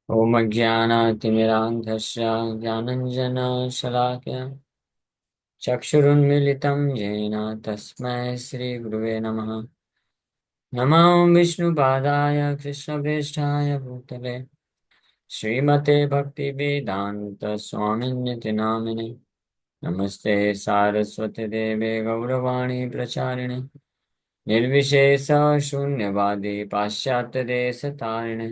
ॐ अज्ञानातिमिरान्धस्य ज्ञानञ्जनशलाकया चक्षुरुन्मीलितं येन तस्मै श्रीगुरुवे नमः। नमो विष्णुपादाय कृष्णप्रेष्ठाय भूतले श्रीमते भक्तिवेदान्तस्वामिन्यति नामिने। नमस्ते सारस्वती देवे गौरवाणी प्रचारिणे निर्विशेष शून्यवादी पाश्चात्यदेशतारिणे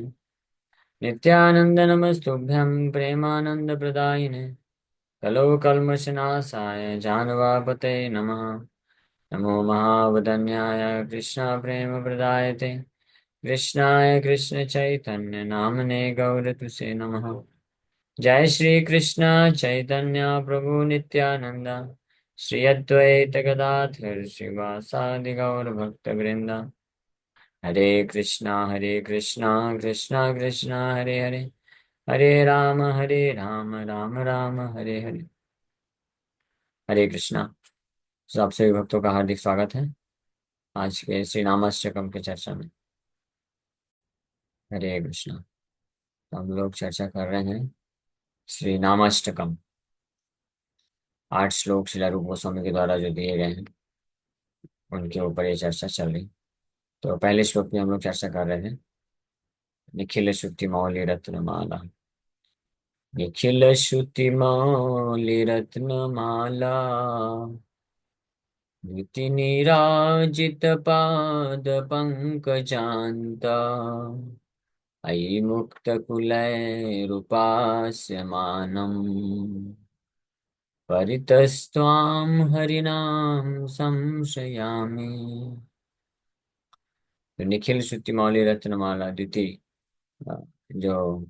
नित्यानंद नमस्तुभ्यं प्रेमानंद प्रदायिने कलो कल्मषनाशाय जानवापते नमः। नमो महावदन्याय कृष्ण प्रेम प्रदायते कृष्णाय कृष्ण चैतन्य नामने गौरतुसे नमः। जय श्री कृष्ण चैतन्य प्रभु नित्यानंद श्री अद्वैत गदाधर श्रीवासादि गौर भक्त वृंदा। हरे कृष्णा कृष्णा कृष्णा हरे हरे हरे राम राम राम हरे हरे। हरे कृष्णा। सब सभी भक्तों का हार्दिक स्वागत है आज के श्री नामाष्टकम की चर्चा में। हरे कृष्णा। तो हम लोग चर्चा कर रहे हैं श्री नामाष्टकम। 8 श्लोक श्रील रूप गोस्वामी के द्वारा जो दिए गए हैं उनके ऊपर ये चर्चा चल रही। तो पहले श्लोक में हम लोग चर्चा कर रहे हैं निखिल श्रुति मौलि रत्नमाला। निखिल श्रुति मौलि रत्नमाला नीराजित पंकजान्ता अयि मुक्तकुलैरुपास्यमानम् परितस्त्वां हरिनाम संश्रयामि। तो निखिल श्रुति मौलि रत्नमाला द्वितीय जो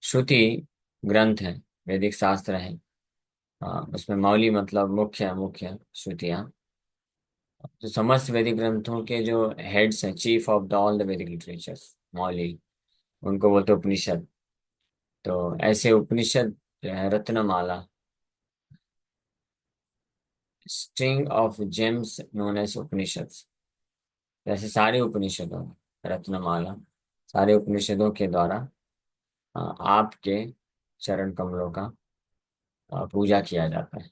श्रुति ग्रंथ है, वैदिक शास्त्र है। उसमें मौली मतलब मुख्य मुख्य श्रुतियाँ। तो समस्त वैदिक ग्रंथों के जो हेड्स हैं, chief of the all the Vedic literatures, मौली, उनको बोलते उपनिषद। तो ऐसे उपनिषद जो है रत्नमाला, string of gems known as Upanishads. जैसे सारे उपनिषदों रत्नमाला, सारे उपनिषदों के द्वारा आपके चरण कमलों का पूजा किया जाता है,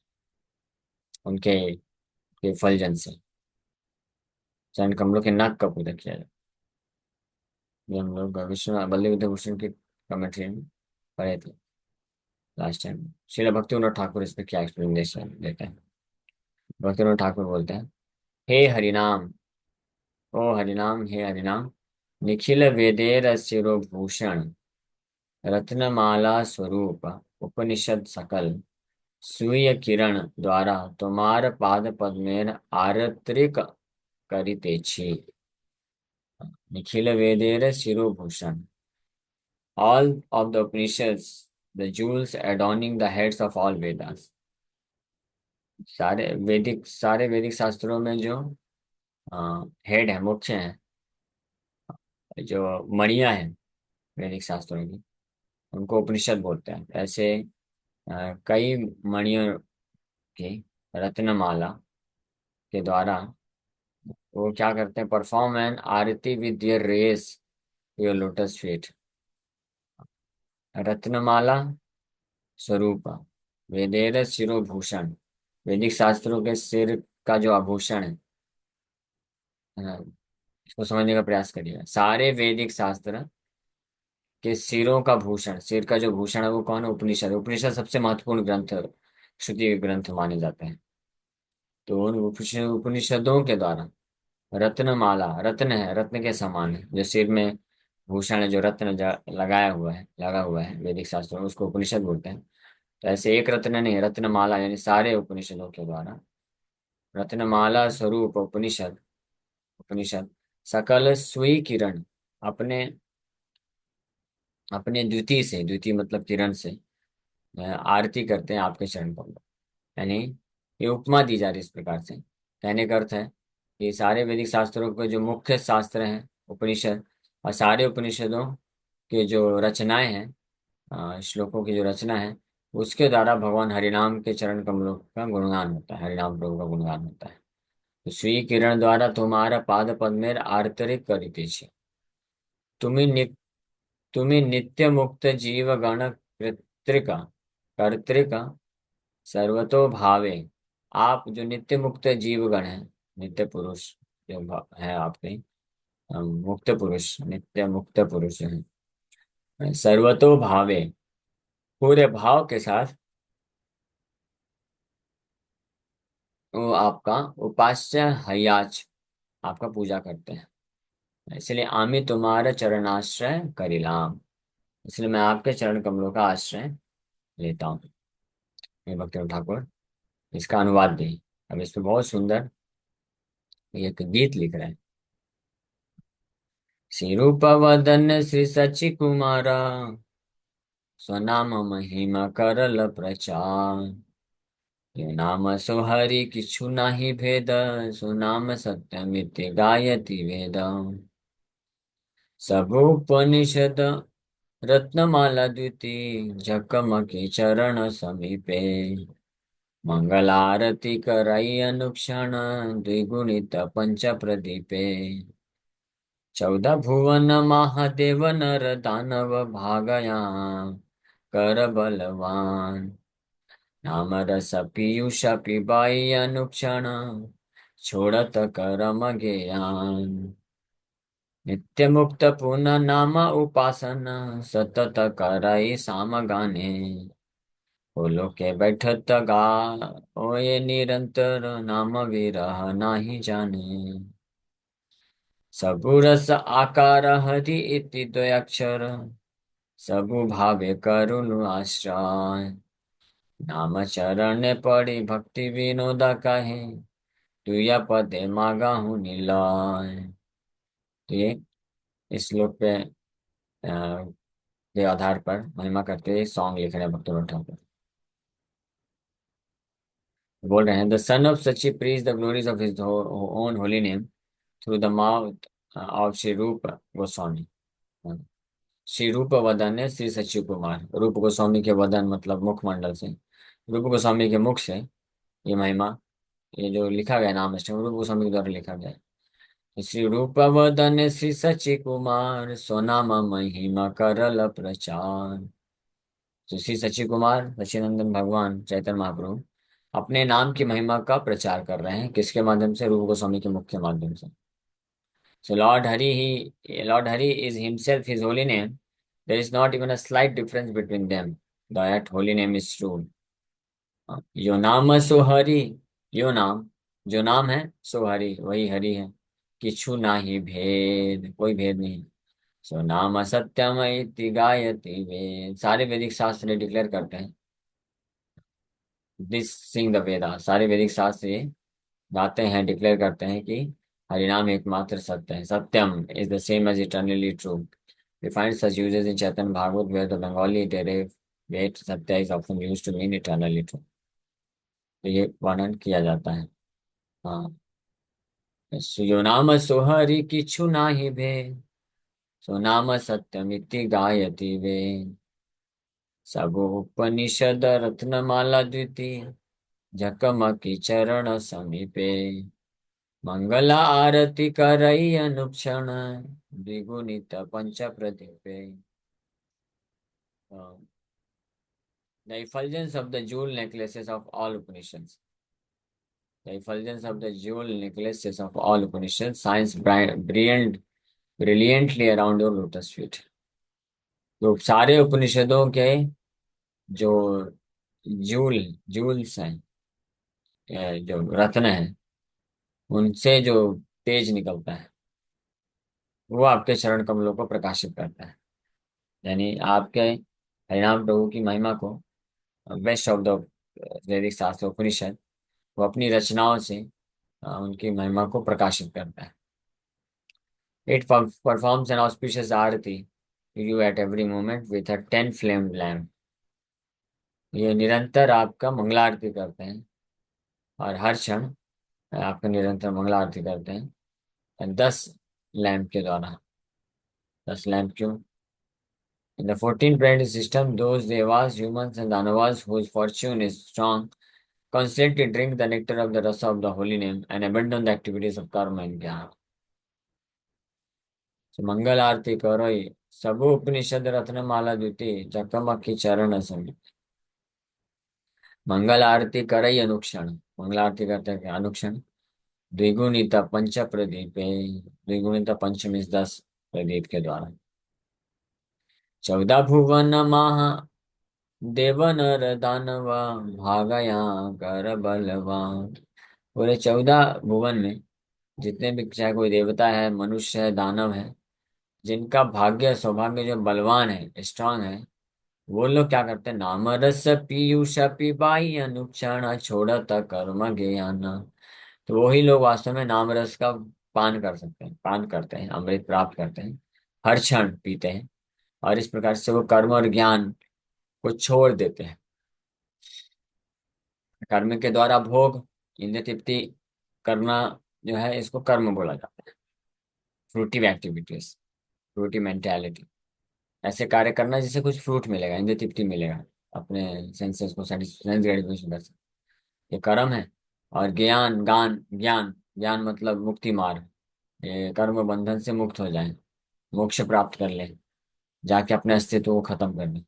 उनके के फलजन से चरण कमलों के नाक का पूजा किया जाता है। ये हम लोग विष्णु बल्लभ विद्याभूषण की कमेंट्री में पढ़े थे लास्ट टाइम। श्रील भक्तिविनोद ठाकुर इस पे क्या एक्सप्लेनेशन देते हैं। भक्तिविनोद ठाकुर बोलते हैं, हे हरिनाम, ओ हरिनाम, हे हरिनाम, निखिल वेदेर शिरोभूषण रत्नमाला स्वरूप उपनिषद सकल स्वीय किरण द्वारा तुम्हार पाद पद्मेर आरत्रिक करितेछि। Nikhil वेदेर शिरोभूषण, all of the Upanishads, the jewels adorning the heads of all Vedas। सारे वैदिक शास्त्रों में जो हेड है, मुख्य है, जो मणियां हैं वैदिक शास्त्रों की, उनको उपनिषद बोलते हैं। ऐसे कई मणियों की रत्नमाला के द्वारा वो क्या करते हैं, perform an aarti with their race your lotus feet. रत्नमाला स्वरूप वेदेर शिरोभूषण, वैदिक शास्त्रों के सिर का जो आभूषण है। इसको समझने का प्रयास करिए। सारे वैदिक शास्त्र के सिरों का भूषण, सिर का जो भूषण है वो कौन है? उपनिषद। उपनिषद सबसे महत्वपूर्ण ग्रंथ, श्रुति ग्रंथ माने जाते हैं। तो उन उपनिषदों के द्वारा रत्नमाला, रत्न है, रत्न के समान है जो सिर में भूषण है, जो रत्न लगा हुआ है वैदिक शास्त्रों में, उसको उपनिषद बोलते हैं। तो ऐसे एक रत्न नहीं, रत्नमाला यानी सारे उपनिषदों के द्वारा रत्नमाला स्वरूप उपनिषद उपनिषद सकल स्वी किरण, अपने अपने द्वितीय से, द्वितीय मतलब किरण से आरती करते हैं आपके चरण कमल। यानी ये उपमा दी जा रही है इस प्रकार से। कहने का अर्थ है कि सारे वैदिक शास्त्रों के जो मुख्य शास्त्र हैं उपनिषद, और सारे उपनिषदों के जो रचनाएं हैं, श्लोकों की जो रचना है, उसके द्वारा भगवान हरिनाम के चरण कमलों का गुणगान होता है, हरिनाम प्रभु का गुणगान होता है। तो श्री किरण द्वारा तुम्हारा पाद पद्मेर आर्तरिक करितेछि। तुम्हें तुम्हें नित्य मुक्त जीव गण कृत्रिक कर्तृक सर्वतो भावे। आप जो नित्य मुक्त जीवगण हैं, नित्य पुरुष जो है आपके, मुक्त पुरुष, नित्य मुक्त पुरुष हैं, सर्वतो भावे, पूरे भाव के साथ वो आपका उपास्य हयाच, आपका पूजा करते हैं। इसलिए आमी तुम्हारा चरणाश्रय करिलाम, इसलिए मैं आपके चरण कमलों का आश्रय लेता हूँ। ये भक्त ठाकुर इसका अनुवाद दें। अब इसमें बहुत सुंदर एक गीत लिख रहे हैं। श्री रूप वदन श्री सचि कुमारा, स्वनाम महिमा करल प्रचार। ये नाम सोहरि किछु नाही भेद, सुनाम सत्यमिति गायति वेद। सब उपनिषद रत्नमाला द्विती, झकमकी चरण समीपे। मंगल आरती करई अनुक्षण, द्विगुणित पंच प्रदीपे। 14 भुवन महादेव नर दानव भागया, कर बलवान। नाम रस पीयूष पिबाई अनुक्षण, छोड़त करम ज्ञान। नित्य मुक्त पुन नाम उपासन, सतत करई साम गाने। बोलो के बैठत गा, ओए निरंतर नाम विरह नाही जाने। सबु रस आकार हरि इति द्वयक्षर, सबु भावे करुण आश्रय। नाम चरण पड़ी भक्ति विनोद कहे, तुया पदे मागा हूँ निलय। तो ये इस श्लोक पे के आधार पर महिमा करते हुए सॉन्ग लिख रहे हैं भक्तों ठाकुर। बोल रहे हैं, the son of Sachi praise the glories of his own holy name through the mouth of Shri Rupa Goswami. Shri रूप वदन है श्री सचिव कुमार, रूप गोस्वामी के वदन मतलब मुखमंडल से, रूप गोस्वामी के मुख से ये महिमा, ये जो लिखा गया नाम है रूप गोस्वामी के द्वारा लिखा गया है। श्री रूप वदन श्री सचि कुमार, सोनाम महिमा करल प्रचार। तो श्री सचि कुमार सच्चिनंदन भगवान चैतन्य महाप्रभु अपने नाम की महिमा का प्रचार कर रहे हैं, किसके माध्यम से? रूप गोस्वामी के मुख के माध्यम से। So Lord Hari is himself his holy name. There is not even a slight difference between them. That holy name is true. यो नाम सो हरि, यो नाम, जो नाम है सो हरि, वही हरि है। किछु नाही भेद, कोई भेद नहीं। सो नाम सत्यम इति गायति वेद, सारे वैदिक शास्त्र डिक्लेयर करते हैं। दिस सिंग द वेदा, सारे वैदिक शास्त्र ये गाते हैं, डिक्लेयर करते हैं कि हरिनाम एकमात्र सत्य है। Satyam is the same as eternally true. We find such uses in Chaitanya Bhagavat where the Bengali derivate Satya is often used to mean eternally true. तो ये वर्णन किया जाता है। हाँ, यो नाम सोहरि किछु नाही भेद, सो नाम सत्यमिति गायति वे। सब उपनिषद रत्नमाला द्वितीय, झकमकी चरण समीपे। मंगला आरती करई अनुक्षण, द्विगुणित पंच प्रदीपे। The effulgence of the jewel necklaces of all Upanishads. The effulgence of the jewel necklaces of all Upanishads shines brilliantly around your lotus feet. तो सारे उपनिषदों के जो जूल जूल्स हैं, जो रत्न हैं, उनसे जो तेज निकलता है वो आपके चरण कमलों को प्रकाशित करता है। यानी आपके हरिनाम प्रभु की महिमा को बेस्ट ऑफ द वैदिक शास्त्र उपनिषद वो अपनी रचनाओं से उनकी महिमा को प्रकाशित करता है। It performs an auspicious Aarti to you at every moment with a 10 flamed lamp. ये निरंतर आपका मंगलारती करते हैं और हर क्षण आपका निरंतर मंगलारती करते हैं 10 लैंप के द्वारा। 10 लैंप क्यों? In the 14 planetary system, those devas, humans and danavas whose fortune is strong constantly drink the nectar of the rasa of the holy name and abandon the activities of karma and jnana. तो मंगल आरती करोई, सबु उपनिषद रत्नमाला द्युति चकमकी चरण समी। मंगल आरती करई अनुक्षण, मंगल आरती करते हैं अनुक्षण। द्विगुणित पंच प्रदीप, द्विगुणित पंच means 10 Pradeep के द्वारा। 14 भुवन महा, देव नर दानवा, भागया कर बलवान। पूरे 14 भुवन में जितने भी, चाहे कोई देवता है, मनुष्य है, दानव है, जिनका भाग्य सौभाग्य जो बलवान है, स्ट्रांग है, वो लोग क्या करते हैं? नाम रस पीयूष पिबाई अनुक्षण छोड़त कर्म ज्ञान। तो वही लोग वास्तव में नाम रस का पान कर सकते हैं, पान करते हैं, अमृत प्राप्त करते हैं, हर क्षण पीते हैं। और इस प्रकार से वो कर्म और ज्ञान को छोड़ देते हैं। कर्म के द्वारा भोग, इंद्रिय तृप्ति करना जो है, इसको कर्म बोला जाता है। फ्रूटिव एक्टिविटीज, फ्रूटी मेंटेलिटी, ऐसे कार्य करना जिससे कुछ फ्रूट मिलेगा, इंद्रिय तृप्ति मिलेगा, अपने सेंसेस को सेंस ग्रेटिफिकेशन कर सकते, ये कर्म है। और ज्ञान, ज्ञान ज्ञान ज्ञान मतलब मुक्ति मार्ग, ये कर्म बंधन से मुक्त हो जाए, मोक्ष प्राप्त कर ले, जाके अपने अस्तित्व को खत्म कर दे।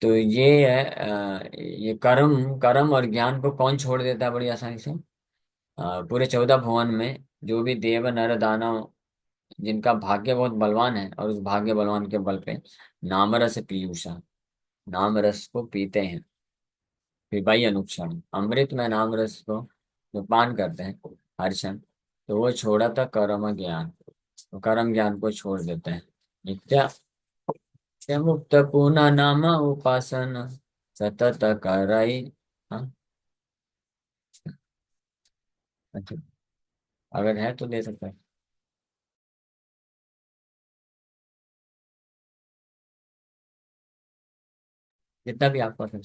तो ये है ये कर्म, कर्म और ज्ञान को कौन छोड़ देता है बड़ी आसानी से? पूरे 14 भुवन में जो भी देव नर दानव, जिनका भाग्य बहुत बलवान है, और उस भाग्य बलवान के बल पे नामरस पीयूषा, नाम रस को पीते हैं, पिबाई अनुक्षण, अमृत में नाम रस को जो पान करते हैं हर क्षण, तो वो छोड़ा था कर्म ज्ञान, तो कर्म ज्ञान को छोड़ देते हैं। नित्य नित्य मुक्त पुनः नाम उपासना सतत करई। हाँ, अच्छा, अगर है तो दे सकते हैं, जितना भी आपको है।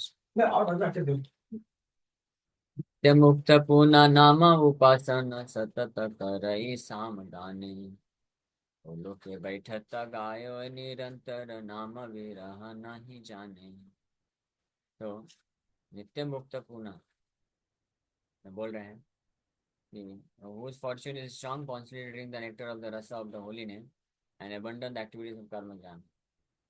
नित्य मुक्त पुनः नाम उपासना सतत करई सामदानी। बोलो के बैठत गायो निरंतर नाम विरह नहीं जाने। तो नित्य मुक्त पुनः बोल रहे हैं कि whose fortune is strong, constantly drink the nectar of the rasa of the holy name and abandon the activities of karma jnana.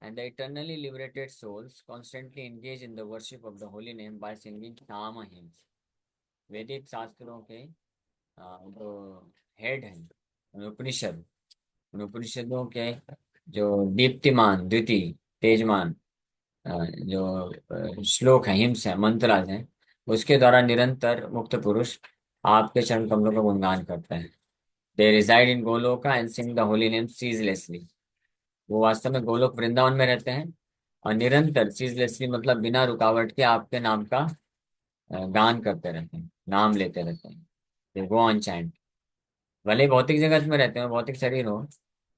And the eternally liberated souls constantly engage in the worship of the holy name by singing Nama hymns. वैदिक शास्त्रों के जो head हैं, उपनिषद, उन उपनिषदों के जो दीप्तिमान, द्वितीय, तेजमान जो श्लोक है, हिम्स है, मंत्राज हैं, उसके द्वारा निरंतर मुक्त पुरुष आपके चरण कमलों का गुणगान करते हैं। They reside in Goloka and sing the holy name ceaselessly. वो वास्तव में गोलोक वृंदावन में रहते हैं, और निरंतर सीजलेसली मतलब बिना रुकावट के आपके नाम का गान करते रहते हैं, नाम लेते रहते हैं। दे गो ऑन चैंट। भले ही भौतिक जगत में रहते हैं, भौतिक शरीर हो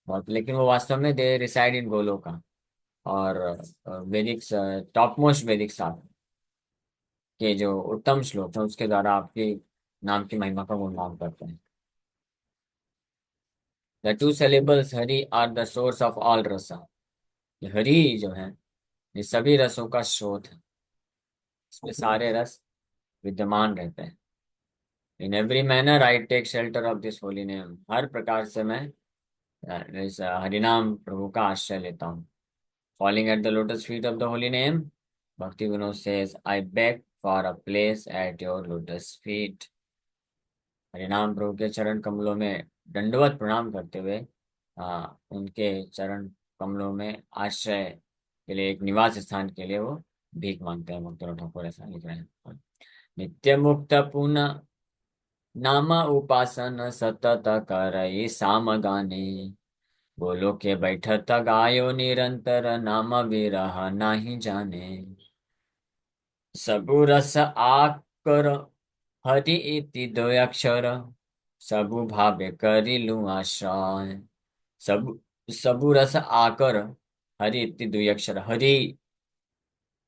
बहुत, लेकिन वो वास्तव में दे रिसाइड इन गोलोका। और वैदिक, टॉप मोस्ट वैदिक शास्त्र के जो उत्तम श्लोक हैं, उसके द्वारा आपकी नाम की महिमा का गुणगान करते हैं। The two syllables Hari are the source of all rasa. ये हरि जो है, ये सभी रसों का स्रोत है, इसमें सारे रस विद्यमान रहते हैं। In every manner I take shelter of this holy name. हर प्रकार से मैं इस हरिनाम प्रभु का आश्रय लेता हूँ। Falling at the lotus feet of the holy name, Bhakti Vinod says I beg for a place at your lotus feet. हरिनाम प्रभु के चरण कमलों में दंडवत प्रणाम करते हुए उनके चरण कमलों में आश्रय के लिए, एक निवास स्थान के लिए वो भीख मांगते हैं। मुक्तरो ठाकुर ऐसा लिख रहे हैं। नित्य मुक्त पुनः नाम उपासन सतत करई साम गाने। बोलो के बैठत गायो निरंतर नाम विरह नहीं जाने। सबु रस आकर हरि इति दो अक्षर, सबु भावे करिलु आश्रय। सब सबु रस आकर, हरि इति द्वि अक्षर, हरि,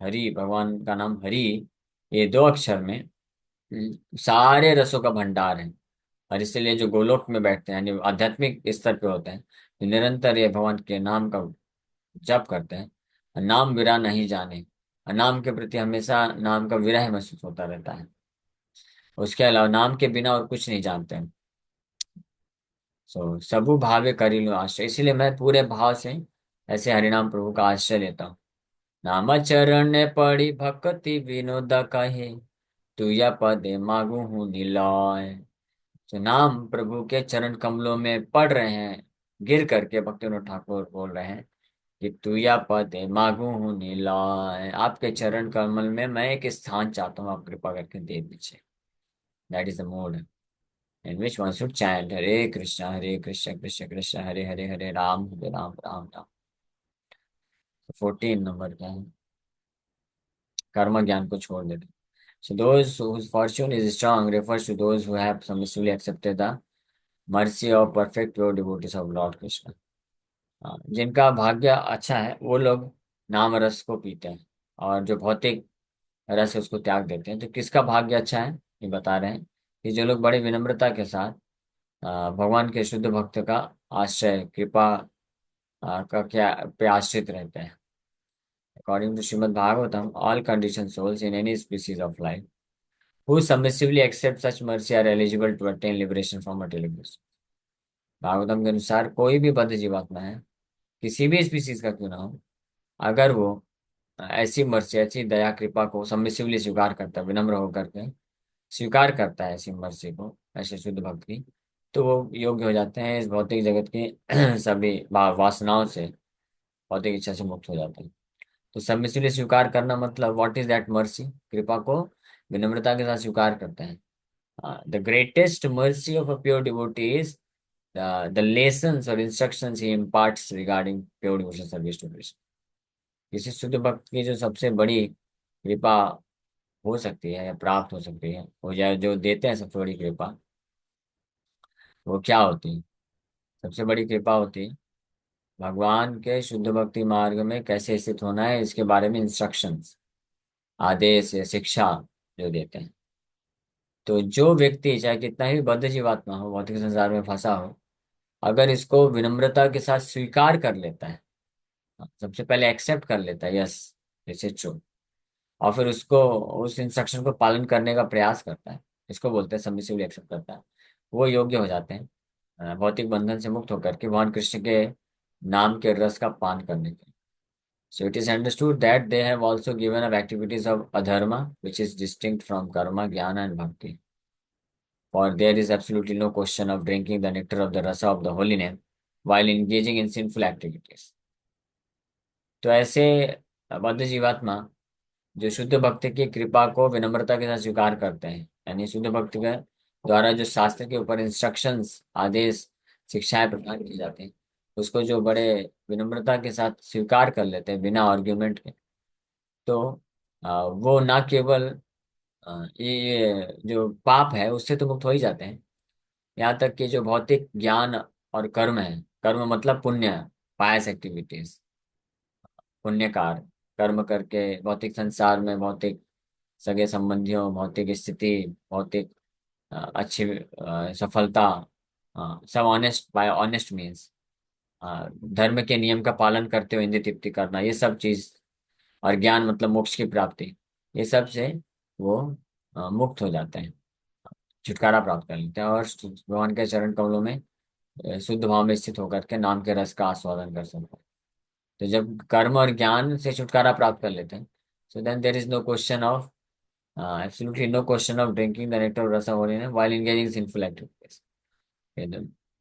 हरि भगवान का नाम हरि, ये 2 अक्षर में सारे रसों का भंडार है। और इसलिए जो गोलोक में बैठते हैं, यानी आध्यात्मिक स्तर पे होते हैं, तो निरंतर ये भगवान के नाम का जप करते हैं। नाम विरह नहीं जाने, नाम के प्रति हमेशा नाम का विरह महसूस होता रहता है। उसके अलावा नाम के बिना और कुछ नहीं जानते हैं। सो सबु भावे करी लो आश्रय, इसीलिए मैं पूरे भाव से ऐसे हरिनाम प्रभु का आश्रय लेता हूँ। नाम चरण पड़ी भक्ति विनोद कहे, तुया पदे मांगू हूँ निलय। तो नाम प्रभु के चरण कमलों में पड़ रहे हैं, गिर करके भक्तिविनोद ठाकुर बोल रहे हैं कि तुया पदे मांगू हूँ निलय, आपके चरण कमल में मैं एक स्थान चाहता हूँ, आप कृपा करके दे दीजिए। That is the mode in which one should chant Hare Krishna, Krishna Krishna, Hare Hare, Hare Ram, Hare Ram, Ram Ram। 14 number का है, कर्म ज्ञान को छोड़ देते। So those whose fortune is strong refers to those who have submissively accepted the mercy of perfect pure devotees of Lord Krishna। हाँ, जिनका भाग्य अच्छा है वो लोग नाम रस को पीते हैं, और जो भौतिक रस है उसको त्याग देते हैं। तो किसका भाग्य अच्छा है, ये बता रहे हैं कि जो लोग बड़ी विनम्रता के साथ भगवान के शुद्ध भक्त का आश्रय कृपा का क्या पे आश्रित रहते हैं। According to Shrimad Bhagavatam, all condition souls in any species of life who submissively accept such mercy are eligible to attain liberation from material bliss। Bhagavatam के अनुसार कोई भी बद्ध जीवात्मा है, किसी भी स्पीसीज का क्यों ना हो, अगर वो ऐसी मर्सी ऐसी दया कृपा को सबमिसिवली स्वीकार करता है, विनम्र होकर के स्वीकार करता है ऐसी मर्सी को, ऐसे शुद्ध भक्त की, तो वो योग्य हो जाते हैं इस भौतिक जगत की सभी वासनाओं से, भौतिक इच्छा से मुक्त हो जाते हैं। तो सबमिसिवली स्वीकार करना मतलब व्हाट इज दैट मर्सी, कृपा को विनम्रता के साथ स्वीकार करते हैं। The greatest mercy of a pure devotee is the lessons और instructions he imparts regarding pure devotion service to Krishna. किसी शुद्ध भक्त की जो सबसे बड़ी कृपा हो सकती है या प्राप्त हो सकती है, वो या जो देते हैं सबसे बड़ी कृपा, वो क्या होती है? सबसे बड़ी कृपा होती है भगवान के शुद्ध भक्ति मार्ग में कैसे स्थित होना है इसके बारे में इंस्ट्रक्शंस, आदेश या शिक्षा जो देते हैं। तो जो व्यक्ति चाहे कितना ही बद्ध जीवात्मा हो, भौतिक संसार में फंसा हो, अगर इसको विनम्रता के साथ स्वीकार कर लेता है, सबसे पहले एक्सेप्ट कर लेता है, यस दिस इज ट्रू, और फिर उसको उस इंस्ट्रक्शन को पालन करने का प्रयास करता है, इसको बोलते हैं सबमिसिवली एक्सेप्ट करता है, वो योग्य हो जाते हैं भौतिक बंधन से मुक्त होकर के भगवान कृष्ण के नाम के रस का पान करने के। So it is understood that they have also given up activities of adharma, which is distinct from karma, jnana and bhakti. For there is absolutely no question of drinking the nectar of the rasa of the holy name while engaging in sinful activities। तो ऐसे बद्ध जीवात्मा जो शुद्ध भक्ति की कृपा को विनम्रता के साथ स्वीकार करते हैं, यानी शुद्ध भक्ति के द्वारा जो शास्त्र के ऊपर इंस्ट्रक्शंस, आदेश, शिक्षाएं प्रदान की जाती हैं, उसको जो बड़े विनम्रता के साथ स्वीकार कर लेते हैं बिना आर्ग्यूमेंट के, तो वो ना केवल ये जो पाप है उससे तो मुक्त हो ही जाते हैं, यहाँ तक कि जो भौतिक ज्ञान और कर्म है, कर्म मतलब पुण्य, पायस एक्टिविटीज, पुण्य कार्य कर्म करके भौतिक संसार में भौतिक सगे संबंधियों, भौतिक स्थिति, भौतिक अच्छी सफलता, सब ऑनेस्ट बाय ऑनेस्ट मीन्स धर्म के नियम का पालन करते हुए इंद्रिय तृप्ति करना, ये सब चीज, और ज्ञान मतलब मोक्ष की प्राप्ति, ये सब से वो मुक्त हो जाते हैं, छुटकारा प्राप्त कर लेते हैं, और भगवान के चरण कमलों में शुद्ध भाव में स्थित होकर के नाम के रस का आस्वादन कर सकते हैं। तो जब कर्म और ज्ञान से छुटकारा प्राप्त कर लेते हैं, so then there is no question of absolutely no question of drinking the nectar of rasa holiness while engaging sinful activities.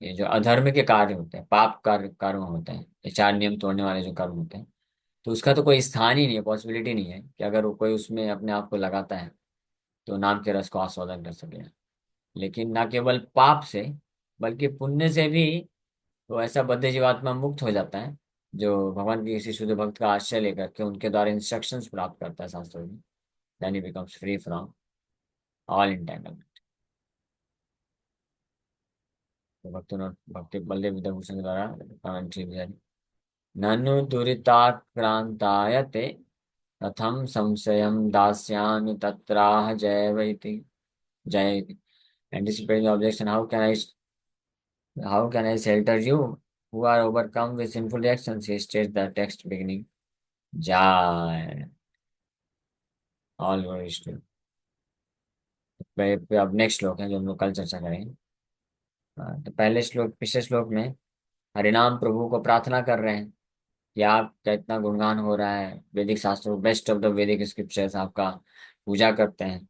ये जो अधर्म के कार्य होते हैं, पाप कार्य कर्म होते हैं, ये चार नियम तोड़ने वाले जो कर्म होते हैं, तो उसका तो कोई स्थान ही नहीं है, पॉसिबिलिटी नहीं है कि अगर वो कोई उसमें अपने आप को लगाता है तो नाम के रस को आस्वादन कर सके। लेकिन ना केवल पाप से बल्कि पुण्य से भी वो ऐसा बद्ध जीवात्मा मुक्त हो जाता है जो भगवान के किसी शुद्ध भक्त का आश्रय लेकर के उनके द्वारा इंस्ट्रक्शंस प्राप्त करता है शास्त्रों में, then he becomes free from all entanglement. तो भक्ति बलदेव विद्याभूषण के द्वारा कमेंट्री भी है। ननु दुरिताक्रांतायते कथम संशयं दास्यामि तत्राह जयवैति जय। Anticipating the objection, how can I shelter you who are overcome with sinful reactions? He states the text beginning Jai. All glories to। पे अब नेक्स्ट श्लोक है जो हम लोग कल चर्चा करेंगे। तो पहले श्लोक, पिछले श्लोक में हरिनाम प्रभु को प्रार्थना कर रहे हैं कि आपका इतना गुणगान हो रहा है, वैदिक शास्त्रों, बेस्ट ऑफ द वैदिक स्क्रिप्चर्स आपका पूजा करते हैं,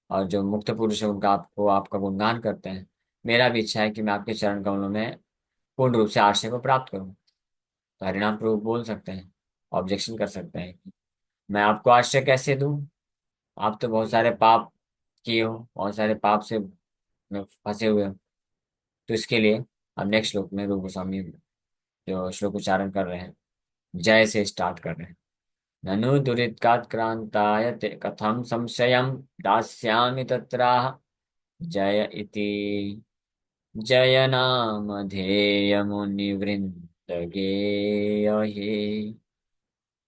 और जो मुक्त पुरुष है उनका आपको, आपका गुणगान करते हैं। मेरा भी इच्छा है कि मैं आपके चरण कमलों में पूर्ण रूप से आश्रय को प्राप्त करूं। तो हरिनाम प्रभु बोल सकते हैं, ऑब्जेक्शन कर सकते हैं कि मैं आपको आश्रय कैसे दूं, आप तो बहुत सारे पाप किए हो, बहुत सारे पाप से फंसे हुए हो। तो इसके लिए अब नेक्स्ट श्लोक में रूप गोस्वामी जो श्लोक उच्चारण कर रहे हैं, जय से स्टार्ट कर रहे हैं। ननु दुरित्कात्क्रांताय ते कथं संशयं दास्यामि तत्राह, जय इति जय नामधेयमुनिवृन्दगेयहे,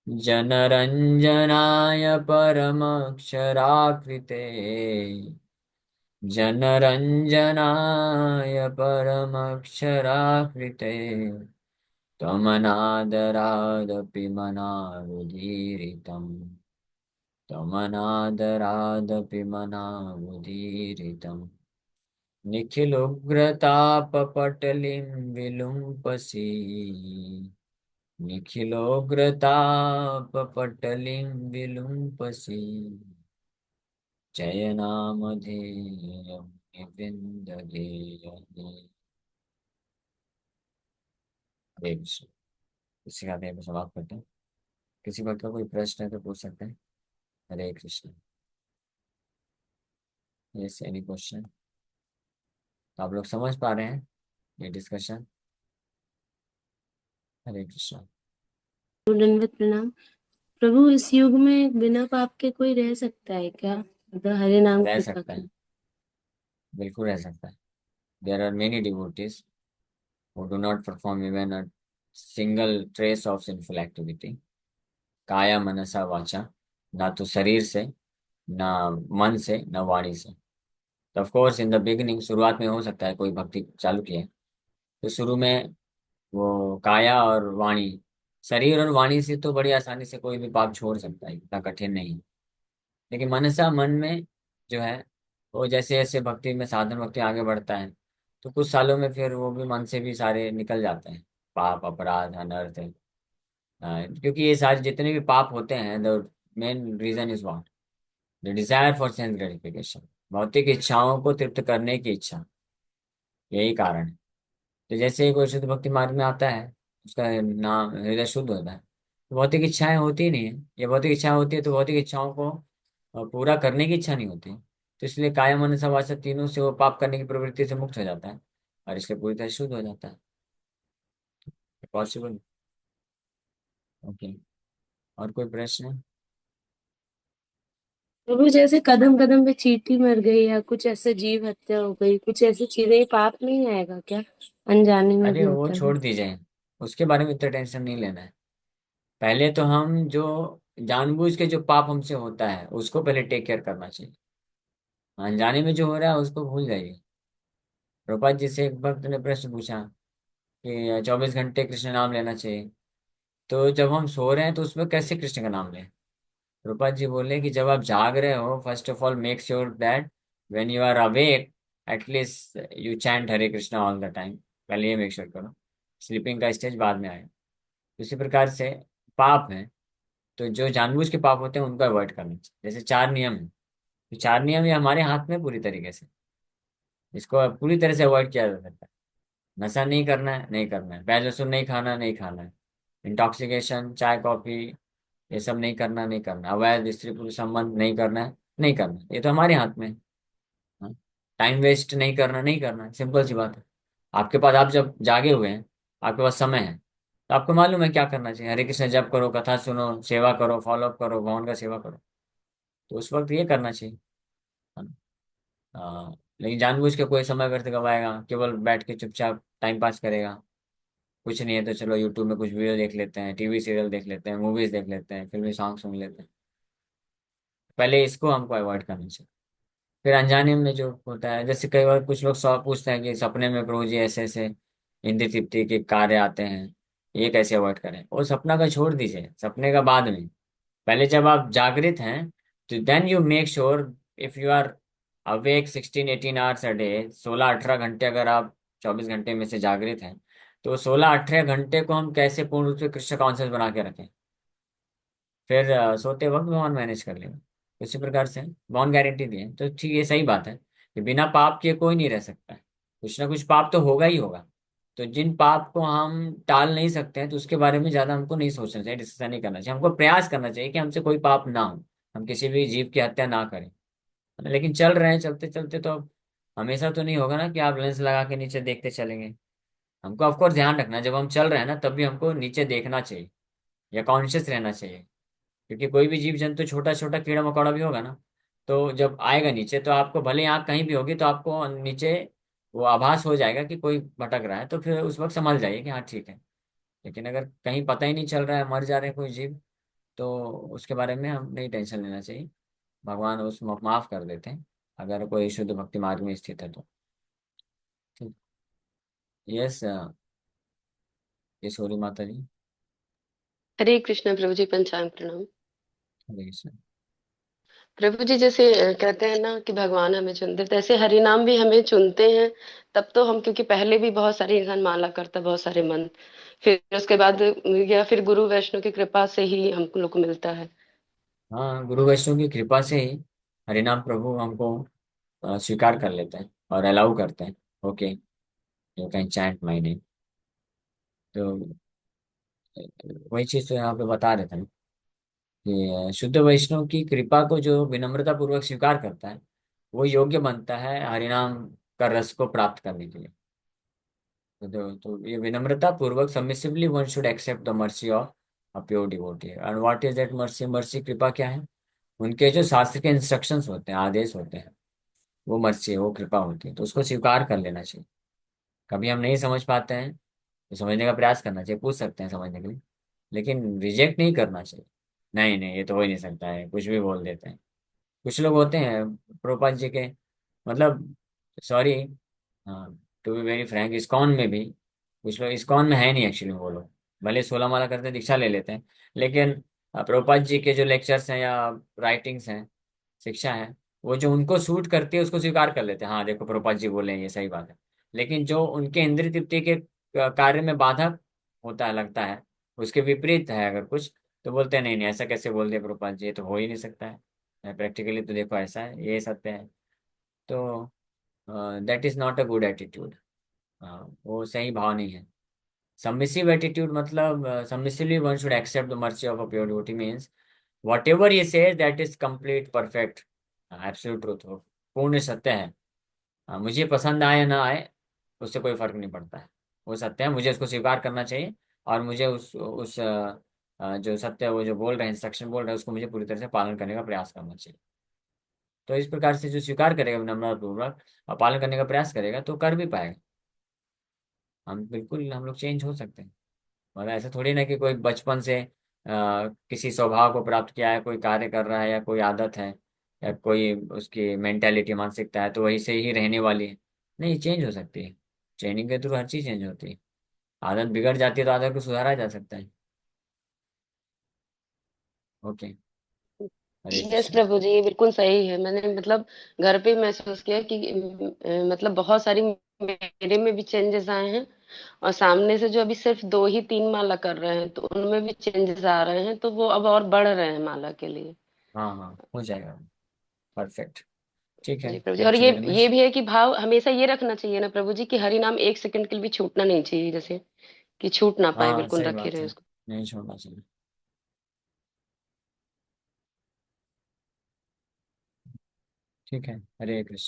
जनरञ्जनाय परमक्षराकृते, जनरञ्जनाय परमक्षराकृते, त्वमनादरादपि मनावुदीरितम्, त्वमनादरादपि मनावुदीरितम्, निखिलोग्रतापपटलिं विलुम्पसि, निखिलोग्रतापपटलिं विलुम्पसि, जय नामधेयं निवृन्दगेयहे। हरे कृष्ण। इसी के साथ यहाँ पे समाप्त करते हैं। किसी वक्त का कोई प्रश्न है तो पूछ सकते हैं। Hare Krishna. Yes, any question? तो आप लोग समझ पा रहे हैं ये डिस्कशन? हरे कृष्ण। दंडवत प्रणाम। प्रभु, इस युग में बिना पाप के कोई रह सकता है क्या? मतलब हरे नाम रह कृपा सकता की। है, बिल्कुल रह सकता है। There are many devotees who do not perform even a single trace of sinful activity, काया मनसा वाचा, ना तो शरीर से, ना मन से, ना वाणी से। तो of course in the beginning, शुरुआत में हो सकता है कोई भक्ति चालू किए तो शुरू में वो काया और वाणी, शरीर और वाणी से तो बड़ी आसानी से कोई भी पाप छोड़ सकता है, इतना कठिन नहीं है। लेकिन मनसा, मन में जो है, वो जैसे जैसे भक्ति में, साधन भक्ति आगे बढ़ता है, तो कुछ सालों में फिर वो भी मन से भी सारे निकल जाते हैं, पाप, अपराध, अनर्थ। क्योंकि ये सारे जितने भी पाप होते हैं, the main reason is what? The desire for sense gratification, भौतिक इच्छाओं को तृप्त करने की इच्छा, यही कारण है। तो जैसे ही कोई शुद्ध भक्ति मार्ग में आता है, उसका नाम, हृदय शुद्ध होता है, तो भौतिक इच्छाएं होती ही नहीं है। ये भौतिक इच्छाएं होती है तो भौतिक इच्छाओं को पूरा करने की इच्छा नहीं होती। तो इसलिए काया मन वाचा तीनों से वो पाप करने की प्रवृत्ति से मुक्त हो जाता है, और इसलिए पूरी तरह शुद्ध हो जाता है। पॉसिबल। ओके, और कोई प्रश्न? प्रभु, जैसे कदम कदम पे चींटी मर गई या कुछ ऐसे जीव हत्या हो गई, कुछ ऐसी चीजें, ये पाप नहीं आएगा क्या? अनजाने में भी अरे वो होता है। छोड़ दीजिए, उसके बारे में इतना टेंशन नहीं लेना है। पहले तो हम जो जानबूझ के जो पाप हमसे होता है उसको पहले टेक केयर करना चाहिए। अनजाने में जो हो रहा है उसको भूल जाइए। प्रभुपाद जी से एक भक्त ने प्रश्न पूछा कि 24 घंटे कृष्ण नाम लेना चाहिए, तो जब हम सो रहे हैं तो उसमें कैसे कृष्ण का नाम लें? प्रभुपाद जी बोले कि जब आप जाग रहे हो, first of all make sure that when you are awake, at least you chant Hare Krishna all the time. पहले ये मेक श्योर करो, स्लीपिंग का स्टेज बाद में आए। उसी प्रकार से पाप है, तो जो जानबूझ के पाप होते हैं उनको अवॉइड करना चाहिए। जैसे 4 नियम है, तो 4 नियम ये हमारे हाथ में पूरी तरीके से, इसको पूरी तरह से अवॉइड किया जा सकता है। नशा नहीं करना है, नहीं करना है। प्याज लहसुन नहीं खाना, नहीं खाना है। इंटॉक्सिकेशन, चाय कॉफी, ये सब नहीं करना, नहीं करना। अवैध स्त्री पुरुष संबंध नहीं करना है, नहीं करना। ये तो हमारे हाथ में है। हाँ? टाइम वेस्ट नहीं करना, नहीं करना, सिंपल सी बात है। आपके पास, आप जब जागे हुए हैं, आपके पास समय है, तो आपको मालूम है क्या करना चाहिए। हरे कृष्ण जप करो, कथा सुनो, सेवा करो, फॉलो अप करो, भगवान का सेवा करो। तो उस वक्त ये करना चाहिए, है ना? लेकिन जानबूझ के कोई समय व्यर्थ गवाएगा, केवल बैठ के चुपचाप टाइम पास करेगा, कुछ नहीं है तो चलो यूट्यूब में कुछ वीडियो देख लेते हैं, टीवी सीरियल देख लेते हैं, मूवीज देख लेते हैं, फिल्मी सॉन्ग सुन लेते हैं। पहले इसको हमको अवॉइड करना चाहिए। फिर अनजाने में जो होता है, जैसे कई बार कुछ लोग पूछते हैं कि सपने में प्रभु जी ऐसे ऐसे इंद्र तृप्ति के कार्य आते हैं, ये कैसे अवॉइड करें? वो सपना का छोड़ दीजिए, सपने का बाद में। पहले जब आप जागृत हैं, तो then you make sure, if you are awake 16-18 hours a day, 16-18 घंटे अगर आप 24 घंटे में से जागृत हैं, तो 16-18 घंटे को हम कैसे पूर्ण रूप से कृष्ण कॉन्शियस बना के रखें? फिर सोते वक्त भगवान मैनेज कर लेगा। उसी प्रकार से भगवान गारंटी दिए, तो ठीक, ये सही बात है कि बिना पाप किए कोई नहीं रह सकता है। कुछ ना कुछ पाप तो होगा ही होगा। तो जिन पाप को हम टाल नहीं सकते हैं, तो उसके बारे में ज्यादा हमको नहीं सोचना चाहिए, डिस्कशन नहीं करना चाहिए। हमको प्रयास करना चाहिए कि हमसे कोई पाप ना हो, हम किसी भी जीव की हत्या ना करें। लेकिन चल रहे हैं, चलते चलते तो अब हमेशा तो नहीं होगा ना कि आप लेंस लगा के नीचे देखते चलेंगे। हमको ऑफकोर्स ध्यान रखना है, जब हम चल रहे हैं ना तब भी हमको नीचे देखना चाहिए या कॉन्शियस रहना चाहिए। क्योंकि कोई भी जीव जंतु, छोटा छोटा कीड़ा मकोड़ा भी होगा ना, तो जब आएगा नीचे तो आपको, भले ही आँख कहीं भी होगी, तो आपको नीचे वो आभास हो जाएगा कि कोई भटक रहा है, तो फिर उस वक्त समझ जाइए कि हाँ ठीक है। लेकिन अगर कहीं पता ही नहीं चल रहा है, मर जा रहे हैं कोई जीव, तो उसके बारे में हम नहीं टेंशन लेना चाहिए। भगवान उस माफ कर देते हैं, अगर कोई शुद्ध भक्ति मार्ग में स्थित है तो। ठीक। यस। ये सॉरी माता जी। हरे कृष्ण प्रभु जी, पंचांग प्रणाम। हरे कृष्ण। प्रभु जी, जैसे कहते हैं ना कि भगवान हमें चुनते, तैसे हरि नाम भी हमें चुनते हैं। तब तो हम, क्योंकि पहले भी बहुत सारे इंसान माला करता, बहुत सारे मन, फिर उसके बाद या फिर गुरु वैष्णव की कृपा से ही हम लोग को मिलता है। हाँ, गुरु वैष्णव की कृपा से ही हरिनाम प्रभु हमको स्वीकार कर लेते हैं और अलाउ करते हैं। Okay, you can chant my name. तो वही चीज तो यहाँ पे बता रहे थे ना कि शुद्ध वैष्णव की कृपा को जो विनम्रता पूर्वक स्वीकार करता है, वो योग्य बनता है हरिनाम का रस को प्राप्त करने के लिए। तो ये विनम्रता पूर्वक, submissively one should accept the mercy of a pure devotee. And what is that mercy? Mercy कृपा क्या है? उनके जो शास्त्र के इंस्ट्रक्शंस होते हैं, आदेश होते हैं, वो मर्सी है, वो कृपा होती है, तो उसको स्वीकार कर लेना चाहिए। कभी हम नहीं समझ पाते हैं तो समझने का प्रयास करना चाहिए, पूछ सकते हैं समझने के लिए, लेकिन रिजेक्ट नहीं करना चाहिए। नहीं नहीं, ये तो हो ही नहीं सकता है, कुछ भी बोल देते हैं। कुछ लोग होते हैं प्रभुपाद जी के, मतलब, सॉरी, हाँ, to be very frank, ISKCON में भी कुछ लोग, इस्कॉन में है नहीं एक्चुअली वो लोग, भले 16 माला करते हैं, दीक्षा ले लेते हैं, लेकिन प्रभुपाद जी के जो लेक्चर्स हैं या राइटिंग्स हैं, शिक्षा है, वो जो उनको सूट करती है उसको स्वीकार कर लेते हैं। हाँ देखो, प्रभुपाद जी बोले हैं, ये सही बात है। लेकिन जो उनके इंद्रिय तृप्ति के कार्य में बाधक होता है, लगता है उसके विपरीत है अगर कुछ, तो बोलते हैं नहीं नहीं, ऐसा कैसे बोल दिया प्रभुपाद जी, ये तो हो ही नहीं सकता है, प्रैक्टिकली तो देखो ऐसा है, ये सत्य है। तो that is not a good attitude. वो सही भाव नहीं है। सबमिसिव एटीट्यूड मतलब, submissively one should accept the mercy of a pure devotee means whatever he says that is complete perfect, absolute truth हो, पूर्ण सत्य है। मुझे पसंद आए या ना आए, उससे कोई फर्क नहीं पड़ता है। वो सत्य है, मुझे उसको स्वीकार करना चाहिए, और मुझे उस जो सत्य है, वो जो बोल रहे हैं, इंस्ट्रक्शन बोल रहे हैं, उसको मुझे पूरी तरह से पालन करने का प्रयास करना चाहिए। तो इस प्रकार से जो स्वीकार करेगा विनम्रतापूर्वक और पालन करने का प्रयास करेगा, तो कर भी पाएगा। हम बिल्कुल, हम लोग चेंज हो सकते हैं। मतलब ऐसा थोड़ी ना कि कोई बचपन से किसी स्वभाव को प्राप्त किया है, कोई कार्य कर रहा है या कोई आदत है या कोई उसकी मेंटेलिटी, मानसिकता है, तो वही से ही रहने वाली है। नहीं, चेंज हो सकती है। ट्रेनिंग के थ्रू हर चीज चेंज होती है। आदत बिगड़ जाती है तो आदत को सुधारा जा सकता है। ओके। हरे यस कृष्ण। प्रभु जी, ये बिल्कुल सही है। मैंने मतलब घर पे महसूस किया कि मतलब बहुत सारी मेरे में भी चेंजेस आए हैं। और सामने से जो अभी सिर्फ 2 ही 3 माला कर रहे हैं, तो उनमें भी चेंजेस आ रहे हैं, तो वो अब और बढ़ रहे हैं माला के लिए। हाँ हाँ, हो जाएगा। परफेक्ट। ठीक है, जी प्रभु जी। और थैंक यू वेरी ये मच। भी है कि भाव हमेशा ये रखना चाहिए ना प्रभु जी, कि हरि नाम 1 सेकंड के लिए भी छूटना नहीं चाहिए, जैसे कि छूट ना पाए, हाँ, बिल्कुल सही रखे बात रहे है, उसको। नहीं छोड़ना चाहिए। ठीक है, हरे कृष्ण।